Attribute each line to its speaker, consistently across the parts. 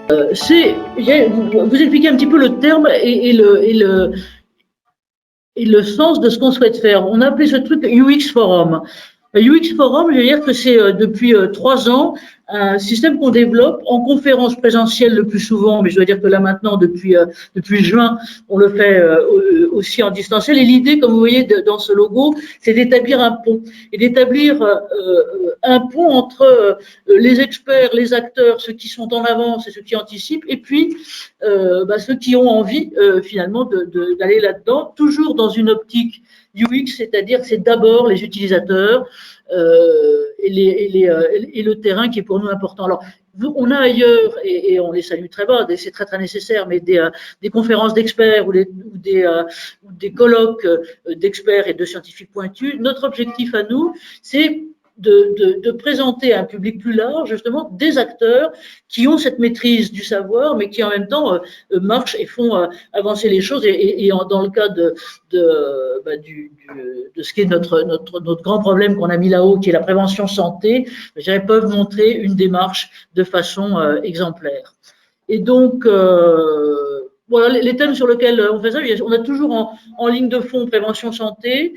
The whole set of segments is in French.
Speaker 1: Vous expliquez un petit peu le terme et le sens de ce qu'on souhaite faire. On a appelé ce truc UX Forum. UX Forum, je veux dire que c'est depuis 3 ans un système qu'on développe en conférence présentielle le plus souvent, mais je dois dire que là maintenant, depuis juin, on le fait aussi en distanciel. Et l'idée, comme vous voyez dans ce logo, c'est d'établir un pont. Et d'établir un pont entre les experts, les acteurs, ceux qui sont en avance et ceux qui anticipent, et puis ceux qui ont envie finalement d'aller là-dedans, toujours dans une optique UX, c'est-à-dire que c'est d'abord les utilisateurs et le terrain qui est pour nous important. Alors, on a ailleurs, et on les salue très bas, c'est très très nécessaire, mais des conférences d'experts ou des colloques d'experts et de scientifiques pointus. Notre objectif à nous, c'est de présenter à un public plus large, justement, des acteurs qui ont cette maîtrise du savoir, mais qui en même temps marchent et font avancer les choses. Et dans le cas de ce qui est notre grand problème qu'on a mis là-haut, qui est la prévention santé, peuvent montrer une démarche de façon exemplaire. Et donc, voilà les thèmes sur lesquels on fait ça. On a toujours en ligne de fond prévention santé,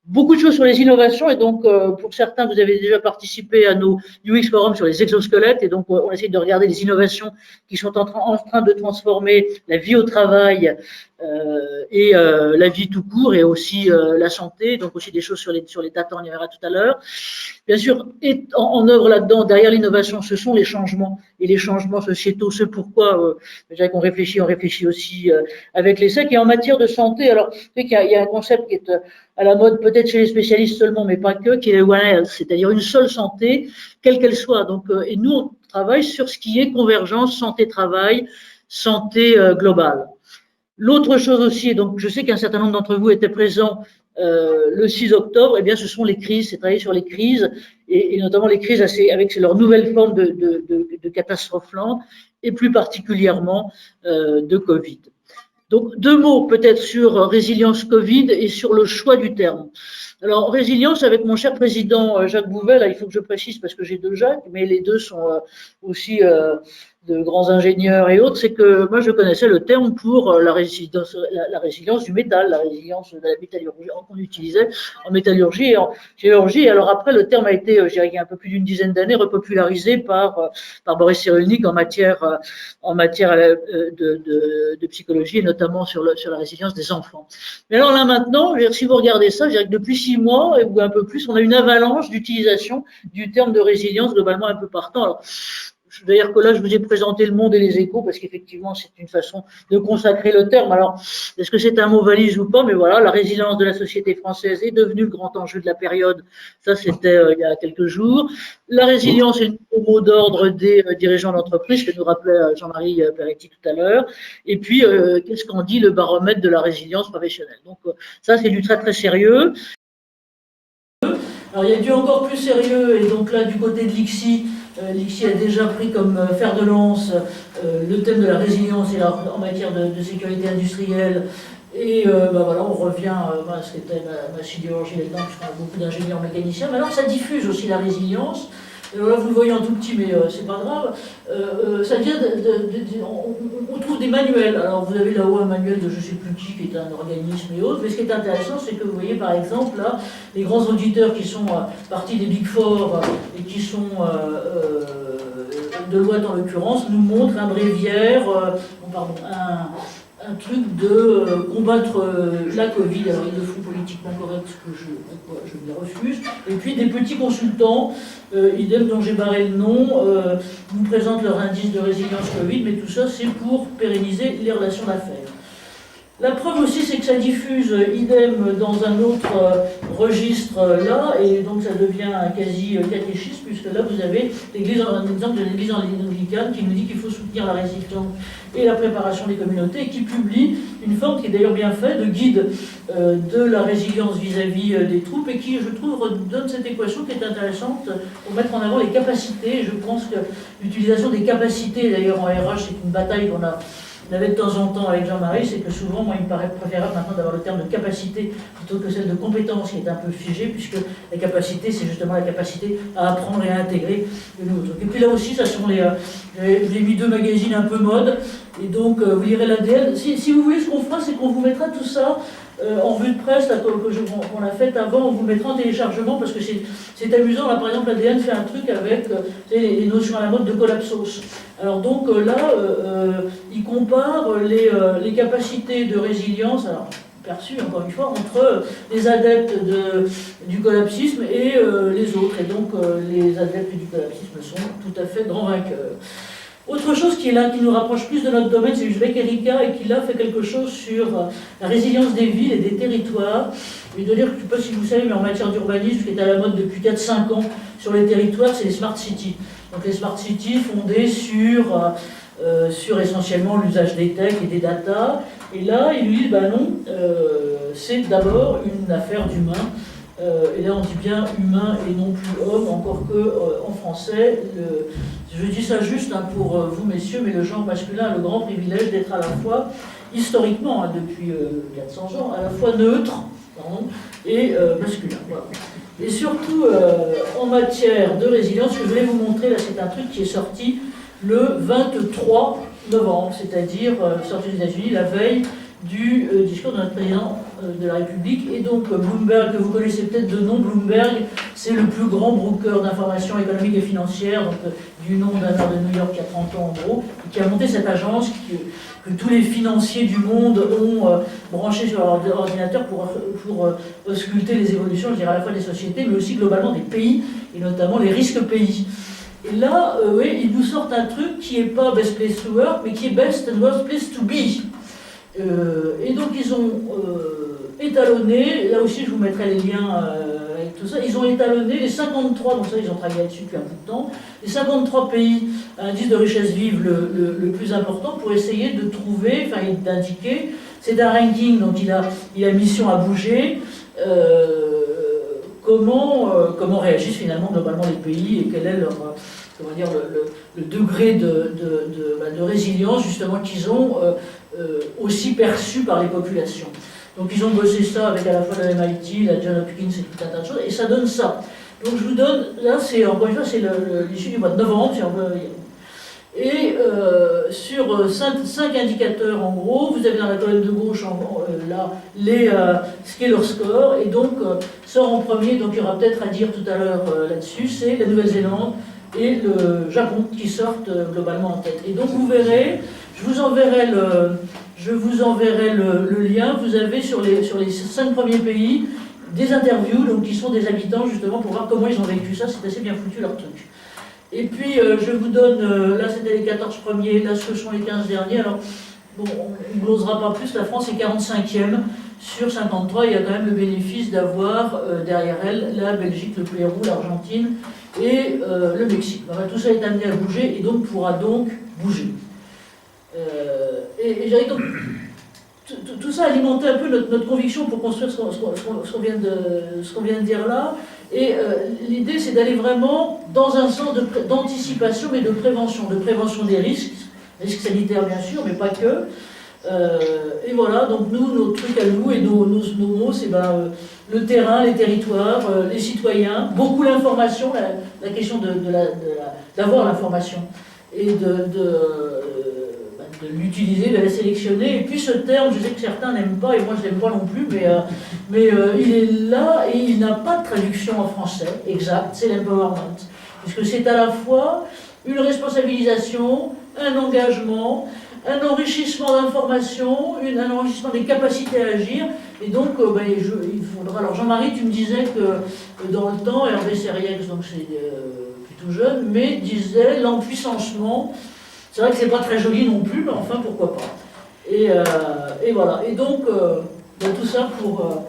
Speaker 1: beaucoup de choses sur les innovations, et donc pour certains, vous avez déjà participé à nos UX Forum sur les exosquelettes, et donc on essaie de regarder les innovations qui sont en train de transformer la vie au travail et la vie tout court, et aussi la santé, donc aussi des choses sur les data, on y verra tout à l'heure. Bien sûr, et en œuvre là-dedans, derrière l'innovation, ce sont les changements, et les changements sociétaux, ce pourquoi on réfléchit aussi avec l'ESSEC. Et en matière de santé, alors, vous savez qu'il y a un concept qui est à la mode peut-être chez les spécialistes seulement, mais pas que, qui est le One Health, c'est-à-dire une seule santé, quelle qu'elle soit. Donc, et nous, on travaille sur ce qui est convergence santé-travail, santé globale. L'autre chose aussi, donc je sais qu'un certain nombre d'entre vous étaient présents le 6 octobre, eh bien ce sont les crises, c'est travailler sur les crises, et notamment les crises avec leur nouvelle forme de catastrophe lente, et plus particulièrement de Covid. Donc, 2 mots peut-être sur résilience Covid et sur le choix du terme. Alors, résilience, avec mon cher président Jacques Bouvet, là, il faut que je précise parce que j'ai 2 Jacques, mais les 2 sont aussi de grands ingénieurs et autres, c'est que moi, je connaissais le terme pour la résilience du métal, la résilience de la métallurgie qu'on utilisait en métallurgie et en chirurgie. Alors après, le terme a été, je dirais, il y a un peu plus d'une dizaine d'années, repopularisé par Boris Cyrulnik en matière de psychologie, et notamment sur la résilience des enfants. Mais alors là maintenant, si vous regardez ça, je dirais que depuis 6 mois ou un peu plus, on a une avalanche d'utilisation du terme de résilience globalement un peu partout. Alors, d'ailleurs que là, je vous ai présenté Le Monde et Les Échos parce qu'effectivement, c'est une façon de consacrer le terme. Alors, est-ce que c'est un mot valise ou pas? Mais voilà, la résilience de la société française est devenue le grand enjeu de la période. Ça, c'était il y a quelques jours. La résilience est le nouveau mot d'ordre des dirigeants d'entreprise, que nous rappelait Jean-Marie Peretti tout à l'heure. Et puis, qu'est-ce qu'en dit le baromètre de la résilience professionnelle? Donc, ça, c'est du très, très sérieux. Alors, il y a du encore plus sérieux, et donc là, du côté de l'ICSI, l'ICSI a déjà pris comme fer de lance le thème de la résilience en matière de sécurité industrielle. Et voilà, on revient à ce qu'était ma sidérurgie là-dedans, puisqu'on a beaucoup d'ingénieurs mécaniciens. Mais alors, ça diffuse aussi la résilience. Là, vous le voyez en tout petit, mais c'est pas grave. Ça vient on trouve des manuels. Alors, vous avez là-haut un manuel de je sais plus qui est un organisme et autres. Mais ce qui est intéressant, c'est que vous voyez, par exemple, là, les grands auditeurs qui sont partis des Big Four et qui sont Deloitte en l'occurrence, nous montrent un bréviaire, un truc de combattre la Covid. Alors ils le font politiquement correct, ce que je les refuse. Et puis des petits consultants, idem dont j'ai barré le nom, nous présentent leur indice de résilience Covid, mais tout ça c'est pour pérenniser les relations d'affaires. La preuve aussi, c'est que ça diffuse idem dans un autre registre là, et donc ça devient un quasi catéchisme, puisque là vous avez un exemple de l'église anglicane qui nous dit qu'il faut soutenir la résilience et la préparation des communautés, et qui publie une forme qui est d'ailleurs bien faite, de guide de la résilience vis-à-vis des troupes, et qui, je trouve, donne cette équation qui est intéressante pour mettre en avant les capacités. Je pense que l'utilisation des capacités, d'ailleurs en RH, c'est une bataille qu'on avait de temps en temps avec Jean-Marie, c'est que souvent, moi, il me paraît préférable maintenant d'avoir le terme de capacité plutôt que celle de compétence qui est un peu figée, puisque la capacité, c'est justement la capacité à apprendre et à intégrer de nouveaux trucs. Et puis là aussi, ça sont J'ai mis 2 magazines un peu mode, et donc vous lirez l'ADN. Si vous voulez, ce qu'on fera, c'est qu'on vous mettra tout ça en revue de presse, qu'on a faite avant, on vous mettra en téléchargement, parce que c'est amusant. Là, par exemple, l'ADN fait un truc avec les notions à la mode de collapsos. Alors donc là, il compare les capacités de résilience, alors perçues, encore une fois, entre les adeptes du collapsisme et les autres. Et donc les adeptes du collapsisme sont tout à fait grands vainqueurs. Autre chose qui est là, qui nous rapproche plus de notre domaine, c'est Uzbek Erika, et qui là fait quelque chose sur la résilience des villes et des territoires. Je dois dire que je ne sais pas si vous savez, mais en matière d'urbanisme, ce qui est à la mode depuis 4-5 ans sur les territoires, c'est les smart cities. Donc les smart cities fondées sur essentiellement l'usage des tech et des data. Et là, ils nous disent, ben non, c'est d'abord une affaire d'humain. Et là, on dit bien humain et non plus homme, encore que en français, je dis ça juste pour vous, messieurs, mais le genre masculin a le grand privilège d'être à la fois, historiquement, depuis 400 ans, à la fois neutre et masculin. Voilà. Et surtout, en matière de résilience, ce que je voulais vous montrer, là, c'est un truc qui est sorti le 23 novembre, c'est-à-dire sorti des États-Unis, la veille du discours de notre président de la République. Et donc Bloomberg, que vous connaissez peut-être de nom, Bloomberg, c'est le plus grand broker d'informations économiques et financières, donc, du nom d'un maire de New York il y a 30 ans en gros, qui a monté cette agence que tous les financiers du monde ont branché sur leur ordinateur pour ausculter les évolutions, je dirais à la fois des sociétés, mais aussi globalement des pays, et notamment les risques pays. Et là, oui, ils nous sortent un truc qui n'est pas Best Place to Work, mais qui est Best and Worst Place to Be. Et donc ils ont étalonné, là aussi je vous mettrai les liens avec tout ça, ils ont étalonné les 53, donc ça ils ont travaillé là-dessus depuis un bout de temps, les 53 pays à indice de richesse vive le plus important pour essayer de trouver, enfin d'indiquer, c'est un ranking, donc il a mission à bouger, comment réagissent finalement globalement les pays et quel est leur... comment dire, le degré de résilience justement qu'ils ont aussi perçu par les populations. Donc ils ont bossé ça avec à la fois le MIT, la John Hopkins et tout un tas de choses, et ça donne ça. Donc je vous donne, là c'est encore une fois c'est l'issue du mois de novembre, si on veut. Et sur 5 indicateurs en gros, vous avez dans la colonne de gauche là ce qui est leur score, et donc sort en premier, donc il y aura peut-être à dire tout à l'heure là-dessus, c'est la Nouvelle-Zélande et le Japon qui sortent globalement en tête. Et donc vous verrez, je vous enverrai le lien, vous avez sur les 5 premiers pays des interviews donc, qui sont des habitants justement pour voir comment ils ont vécu ça, c'est assez bien foutu leur truc. Et puis je vous donne, là c'était les 14 premiers, là ce sont les 15 derniers, alors bon, on n'osera pas plus, la France est 45e sur 53, il y a quand même le bénéfice d'avoir derrière elle la Belgique, le Pérou, l'Argentine et le Mexique. Enfin, tout ça est amené à bouger et donc pourra donc bouger. Et j'avais donc tout ça alimenté un peu notre conviction pour construire ce qu'on vient de dire là. Et l'idée, c'est d'aller vraiment dans un sens d'anticipation, mais de prévention des risques sanitaires bien sûr, mais pas que. Et voilà, donc nous, nos trucs à nous et nos mots, c'est le terrain, les territoires, les citoyens, beaucoup l'information, la question d'avoir l'information et de l'utiliser, de la sélectionner. Et puis ce terme, je sais que certains n'aiment pas, et moi je l'aime pas non plus, mais il est là et il n'a pas de traduction en français exact, c'est l'empowerment. Puisque c'est à la fois une responsabilisation, un engagement, un enrichissement d'informations, un enrichissement des capacités à agir, et donc il faudra... Alors Jean-Marie, tu me disais que dans le temps, Hervé Serriex, donc c'est plus tout jeune, mais disait l'empuissancement. C'est vrai que c'est pas très joli non plus, mais enfin pourquoi pas. Et voilà. Et donc, tout ça pour